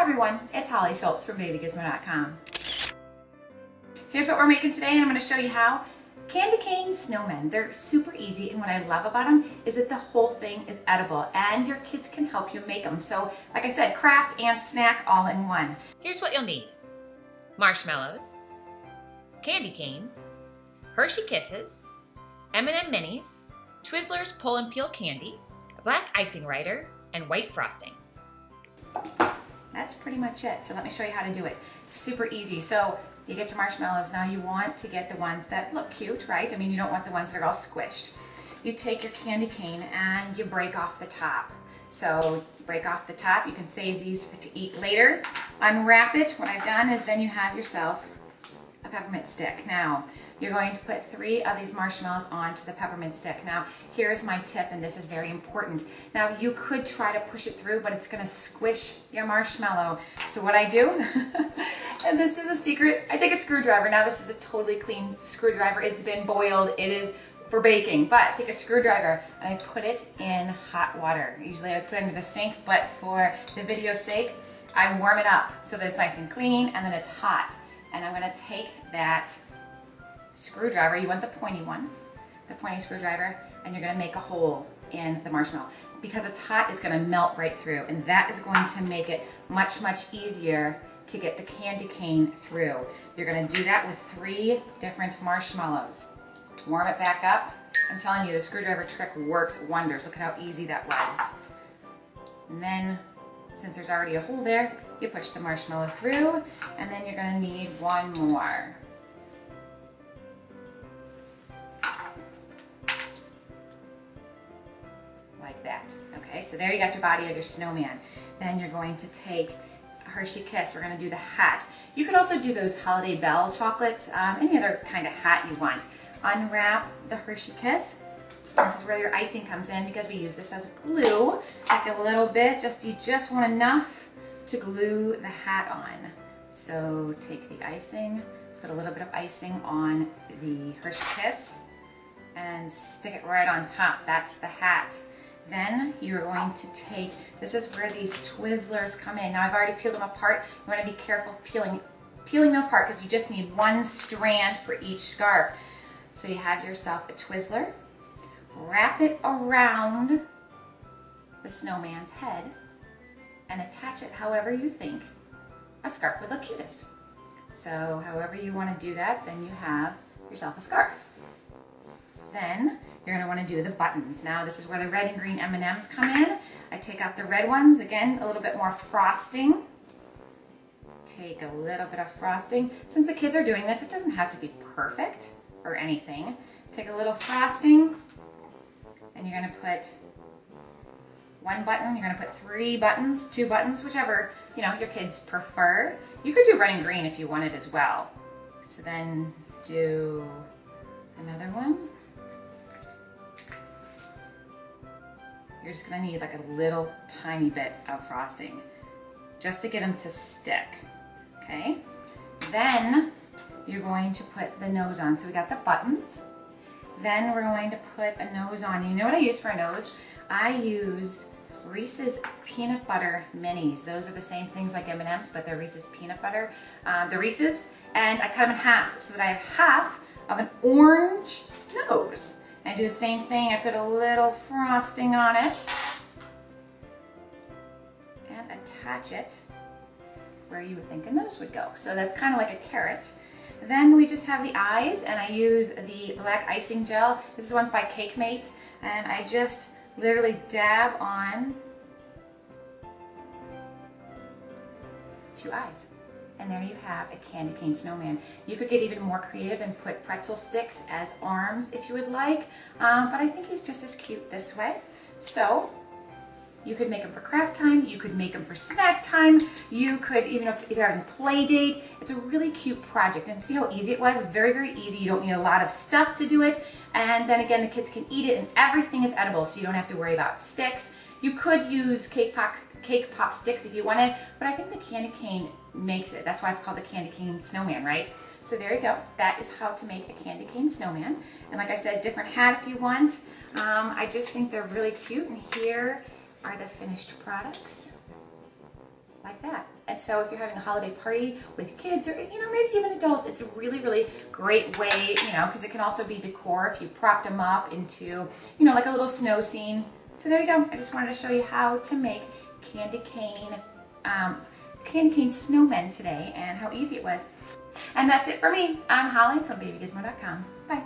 everyone, it's Holly Schultz from babygizmo.com. Here's what we're making today, and I'm going to show you how. Candy cane snowmen. They're super easy, and what I love about them is that the whole thing is edible and your kids can help you make them. So like I said, craft and snack all in one. Here's what you'll need. Marshmallows, candy canes, Hershey Kisses, M&M minis, Twizzlers pull and peel candy, a black icing writer, and white frosting. That's pretty much it. So let me show you how to do it. Super easy. So you get your marshmallows. Now you want to get the ones that look cute, right? I mean, you don't want the ones that are all squished. You take your candy cane and you break off the top. So break off the top. You can save these to eat later. Unwrap it. What I've done is then you have yourself a peppermint stick. Now, you're going to put 3 of these marshmallows onto the peppermint stick. Now, here's my tip, and this is very important. Now, you could try to push it through, but it's going to squish your marshmallow. So what I do, and this is a secret, I take a screwdriver. Now, this is a totally clean screwdriver. It's been boiled. It is for baking, but take a screwdriver and I put it in hot water. Usually I would put it under the sink, but for the video's sake, I warm it up so that it's nice and clean and then it's hot. And I'm going to take that screwdriver, you want the pointy one, the pointy screwdriver, and you're going to make a hole in the marshmallow. Because it's hot, it's going to melt right through, and that is going to make it much, much easier to get the candy cane through. You're going to do that with 3 different marshmallows. Warm it back up. I'm telling you, the screwdriver trick works wonders. Look at how easy that was. And then, since there's already a hole there, you push the marshmallow through, and then you're going to need one more. Like that. Okay, so there you got your body of your snowman. Then you're going to take a Hershey Kiss. We're going to do the hat. You could also do those Holiday Bell chocolates, any other kind of hat you want. Unwrap the Hershey Kiss. This is where your icing comes in because we use this as glue. Take a little bit, you just want enough to glue the hat on. So take the icing, put a little bit of icing on the Hershey Kiss, and stick it right on top. That's the hat. Then you're going to take, this is where these Twizzlers come in. Now I've already peeled them apart. You want to be careful peeling them apart because you just need 1 strand for each scarf. So you have yourself a Twizzler, wrap it around the snowman's head, and attach it however you think a scarf would look cutest. So however you want to do that, then you have yourself a scarf. Then you're going to want to do the buttons. Now this is where the red and green M&Ms come in. I take out the red ones, again, a little bit more frosting. Take a little bit of frosting. Since the kids are doing this, it doesn't have to be perfect or anything. Take a little frosting, and you're going to put 1 button. You're going to put 3 buttons, 2 buttons, whichever your kids prefer. You could do red and green if you wanted as well. So then do another one. You're just going to need like a little tiny bit of frosting just to get them to stick. Okay? Then you're going to put the nose on. So we got the buttons. Then we're going to put a nose on. You know what I use for a nose? I use Reese's peanut butter minis. Those are the same things like M&Ms, but they're Reese's peanut butter. The Reese's, and I cut them in half so that I have half of an orange nose. And I do the same thing. I put a little frosting on it and attach it where you would think a nose would go. So that's kind of like a carrot. Then we just have the eyes, and I use the black icing gel. This is one's by Cake Mate, and I just literally dab on 2 eyes. And there you have a candy cane snowman. You could get even more creative and put pretzel sticks as arms if you would like, but I think he's just as cute this way. So you could make them for craft time, you could make them for snack time, you could, even if you're having a play date, it's a really cute project. And see how easy it was? Very, very easy. You don't need a lot of stuff to do it. And then again, the kids can eat it and everything is edible, so you don't have to worry about sticks. You could use cake pop sticks if you wanted, but I think the candy cane makes it. That's why it's called the candy cane snowman, right? So there you go. That is how to make a candy cane snowman. And like I said, different hat if you want. I just think they're really cute. And here are the finished products, like that. And And so if you're having a holiday party with kids or, maybe even adults, it's a really, really great way, because it can also be decor if you propped them up into, like a little snow scene. So there you go. I just wanted to show you how to make candy cane snowmen today and how easy it was. And that's it for me. I'm Holly from babygizmo.com. Bye.